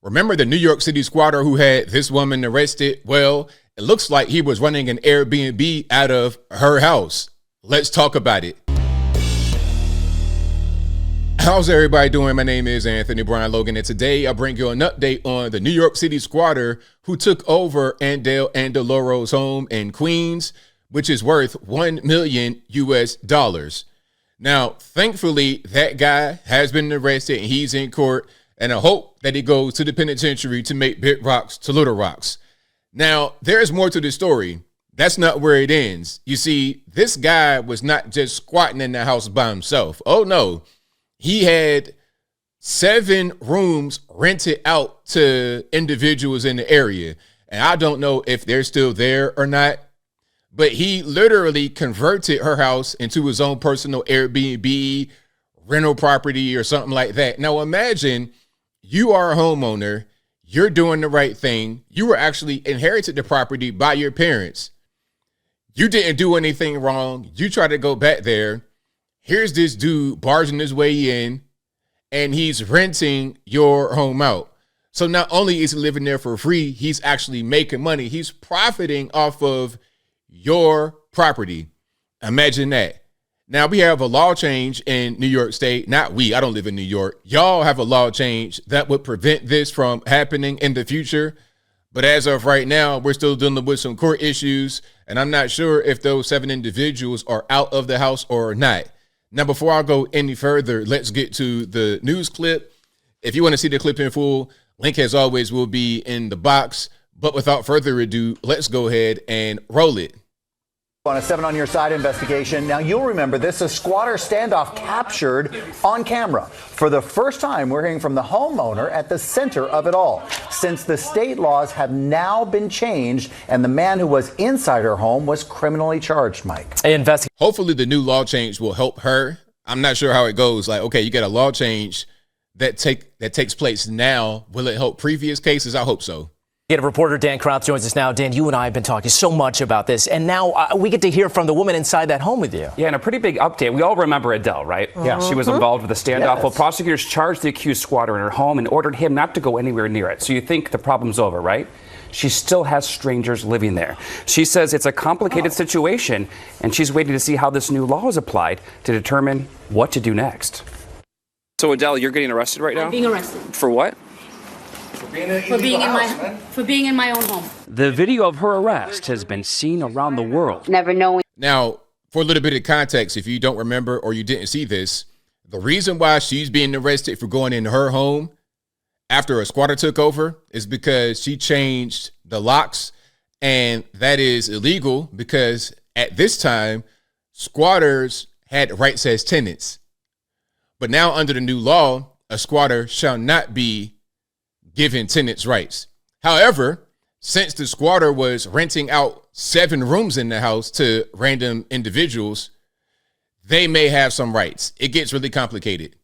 Remember the New York City squatter who had this woman arrested? Well, it looks like he was running an Airbnb out of her house. Let's talk about it. How's everybody doing? My name is Anthony Brian Logan, and today I bring you an update on the New York City squatter who took over Andale Andeloro's home in Queens, which is worth $1 million US. Now, thankfully, that guy has been arrested and he's in court, and I hope that he goes to the penitentiary to make big rocks to little rocks. Now, there's more to the story. That's not where it ends. You see, this guy was not just squatting in the house by himself. Oh, no. He had 7 rooms rented out to individuals in the area. And I don't know if they're still there or not, but he literally converted her house into his own personal Airbnb, rental property, or something like that. Now imagine you are a homeowner, you're doing the right thing. You were actually inherited the property by your parents. You didn't do anything wrong. You try to go back there. Here's this dude barging his way in, and he's renting your home out. So not only is he living there for free, he's actually making money. He's profiting off of your property. Imagine that. Now we have a law change in New York State. Not we, I don't live in New York. Y'all have a law change that would prevent this from happening in the future. But as of right now, we're still dealing with some court issues, and I'm not sure if those 7 individuals are out of the house or not. Now, before I go any further, let's get to the news clip. If you want to see the clip in full, link as always will be in the box. But without further ado, let's go ahead and roll it. On a 7 on Your Side investigation. Now, you'll remember this, a squatter standoff captured on camera. For the first time, we're hearing from the homeowner at the center of it all, since the state laws have now been changed and the man who was inside her home was criminally charged, Mike. Hopefully the new law change will help her. I'm not sure how it goes. Like, okay, you got a law change that takes place now. Will it help previous cases? I hope so. Reporter Dan Krauth joins us now. Dan, you and I have been talking so much about this, and now we get to hear from the woman inside that home with you. Yeah, and a pretty big update. We all remember Adele, right? Yeah. She was involved with a standoff. Yes. Well, prosecutors charged the accused squatter in her home and ordered him not to go anywhere near it. So you think the problem's over, right? She still has strangers living there. She says it's a complicated situation, and she's waiting to see how this new law is applied to determine what to do next. So Adele, you're getting arrested right now? I'm being arrested. For what? For being in my own home. The video of her arrest has been seen around the world. Never knowing. Now, for a little bit of context, if you don't remember or you didn't see this, the reason why she's being arrested for going in her home after a squatter took over is because she changed the locks, and that is illegal because at this time, squatters had rights as tenants. But now under the new law, a squatter shall not be given tenants' rights. However, since the squatter was renting out 7 rooms in the house to random individuals, they may have some rights. It gets really complicated.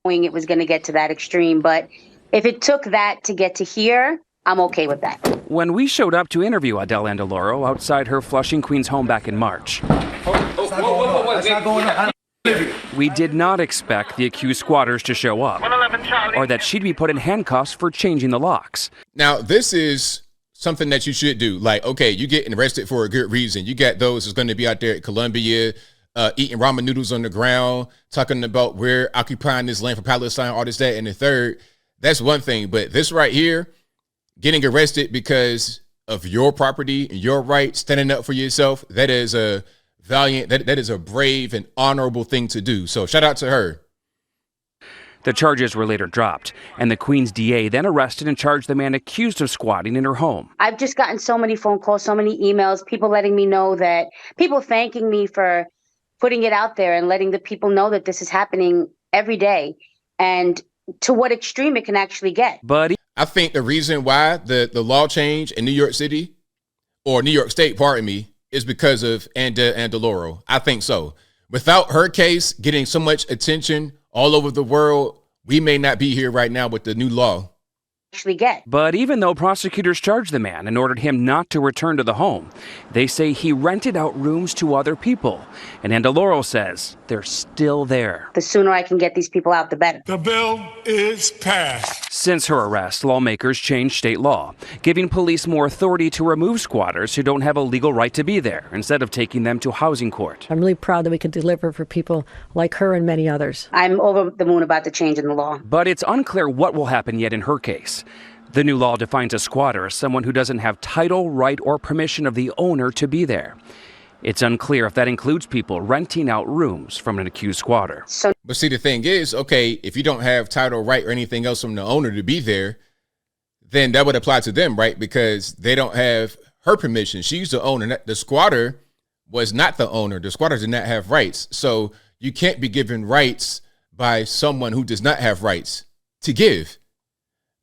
It was going to get to that extreme, but if it took that to get to here, I'm okay with that. When we showed up to interview Adele Andeloro outside her Flushing, Queens home back in March, That's not going on. we did not expect the accused squatters to show up, or that she'd be put in handcuffs for changing the locks. Now, this is something that you should do. Like, okay, you getting arrested for a good reason. You got those who's going to be out there at Columbia, eating ramen noodles on the ground, talking about we're occupying this land for Palestine, all this, that, and the third. That's one thing. But this right here, getting arrested because of your property and your right, standing up for yourself, that is a valiant, that is a brave and honorable thing to do. So shout out to her. The charges were later dropped, and the Queens DA then arrested and charged the man accused of squatting in her home. I've just gotten so many phone calls, so many emails, people letting me know that, people thanking me for putting it out there and letting the people know that this is happening every day and to what extreme it can actually get. But I think the reason why the law change in New York City, or New York State, pardon me, is because of Andeloro. I think so. Without her case getting so much attention all over the world, we may not be here right now with the new law. But even though prosecutors charged the man and ordered him not to return to the home, they say he rented out rooms to other people. And Andeloro says they're still there. The sooner I can get these people out, the better. The bill is passed. Since her arrest, lawmakers changed state law, giving police more authority to remove squatters who don't have a legal right to be there, instead of taking them to housing court. I'm really proud that we can deliver for people like her and many others. I'm over the moon about the change in the law. But it's unclear what will happen yet in her case. The new law defines a squatter as someone who doesn't have title, right, or permission of the owner to be there. It's unclear if that includes people renting out rooms from an accused squatter. But see, the thing is, okay, if you don't have title, right, or anything else from the owner to be there, then that would apply to them, right? Because they don't have her permission. She's the owner. The squatter was not the owner. The squatter did not have rights. So you can't be given rights by someone who does not have rights to give.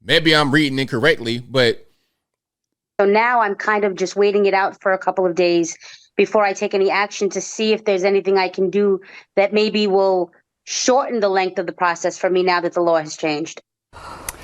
Maybe I'm reading incorrectly, but. So now I'm kind of just waiting it out for a couple of days before I take any action to see if there's anything I can do that maybe will shorten the length of the process for me now that the law has changed.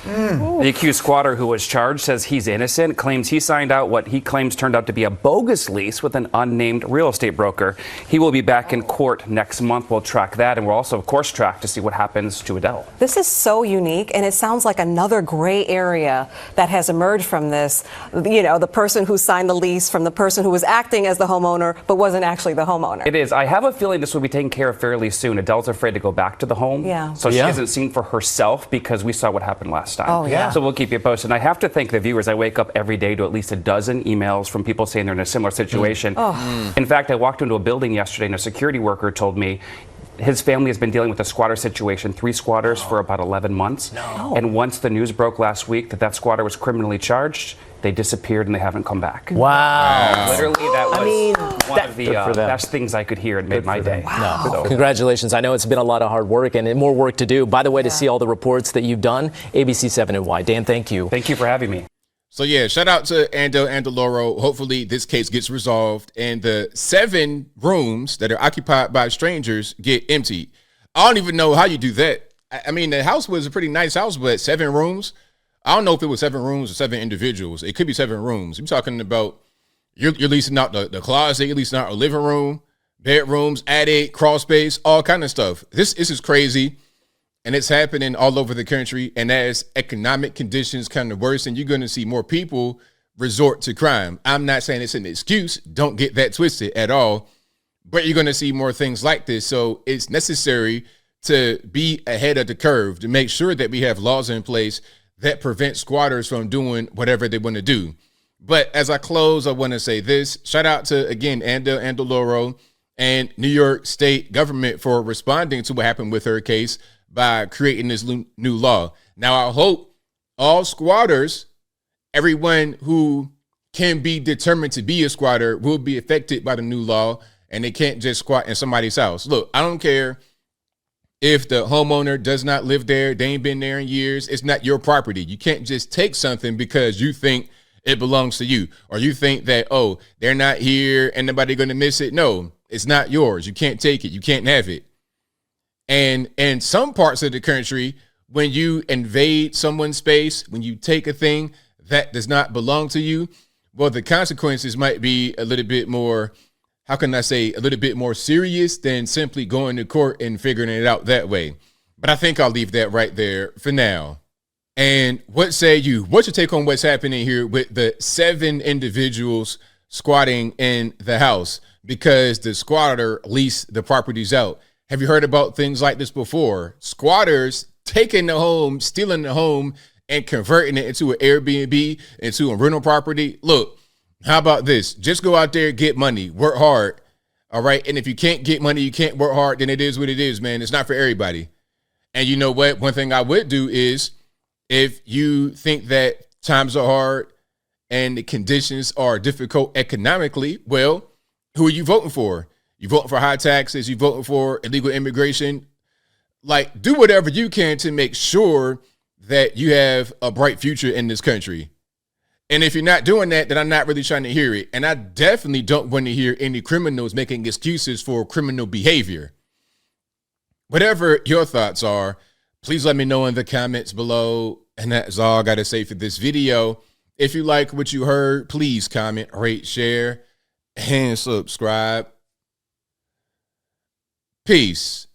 The accused squatter who was charged says he's innocent, claims he signed out what he claims turned out to be a bogus lease with an unnamed real estate broker. He will be back in court next month. We'll track that, and we'll also, of course, track to see what happens to Adele. This is so unique, and it sounds like another gray area that has emerged from this. You know, the person who signed the lease from the person who was acting as the homeowner but wasn't actually the homeowner. It is. I have a feeling this will be taken care of fairly soon. Adele's afraid to go back to the home, so she isn't seen for herself because we saw what happened last time. Oh, yeah. So we'll keep you posted. And I have to thank the viewers. I wake up every day to at least a dozen emails from people saying they're in a similar situation. In fact, I walked into a building yesterday and a security worker told me his family has been dealing with a squatter situation, 3 squatters for about 11 months. And once the news broke last week that that squatter was criminally charged, they disappeared and they haven't come back. Wow. Literally, that was one of the best things I could hear. It made my day. Wow. No. Congratulations. I know it's been a lot of hard work and more work to do. By the way, to see all the reports that you've done, ABC7NY. Dan, thank you. Thank you for having me. So, yeah, shout out to Andel and Deloro. Hopefully this case gets resolved and the 7 rooms that are occupied by strangers get emptied. I don't even know how you do that. I mean, the house was a pretty nice house, but 7 rooms? I don't know if it was 7 rooms or 7 individuals. It could be 7 rooms. You're talking about you're leasing out the closet, you're leasing out a living room, bedrooms, attic, crawl space, all kind of stuff. This is crazy, and it's happening all over the country. And as economic conditions kind of worsen, you're going to see more people resort to crime. I'm not saying it's an excuse. Don't get that twisted at all. But you're going to see more things like this. So it's necessary to be ahead of the curve to make sure that we have laws in place that prevent squatters from doing whatever they want to do. But as I close, I want to say this. Shout out to, again, Andel and Deloro and New York State government for responding to what happened with her case by creating this new law. Now, I hope all squatters, everyone who can be determined to be a squatter, will be affected by the new law, and they can't just squat in somebody's house. Look, I don't care if the homeowner does not live there, they ain't been there in years. It's not your property. You can't just take something because you think it belongs to you, or you think that, oh, they're not here and nobody going to miss it. No, it's not yours. You can't take it. You can't have it. And in some parts of the country, when you invade someone's space, when you take a thing that does not belong to you, well, the consequences might be a little bit more, how can I say, a little bit more serious than simply going to court and figuring it out that way. But I think I'll leave that right there for now. And what say you? What's your take on what's happening here with the 7 individuals squatting in the house because the squatter leased the properties out? Have you heard about things like this before? Squatters taking the home, stealing the home, and converting it into an Airbnb, into a rental property. Look, how about this? Just go out there, get money, work hard. All right. And if you can't get money, you can't work hard, then it is what it is, man. It's not for everybody. And you know what? One thing I would do is, if you think that times are hard and the conditions are difficult economically, well, who are you voting for? You voting for high taxes? You voting for illegal immigration? Like, do whatever you can to make sure that you have a bright future in this country. And if you're not doing that, then I'm not really trying to hear it. And I definitely don't want to hear any criminals making excuses for criminal behavior. Whatever your thoughts are, please let me know in the comments below. And that's all I got to say for this video. If you like what you heard, please comment, rate, share, and subscribe. Peace.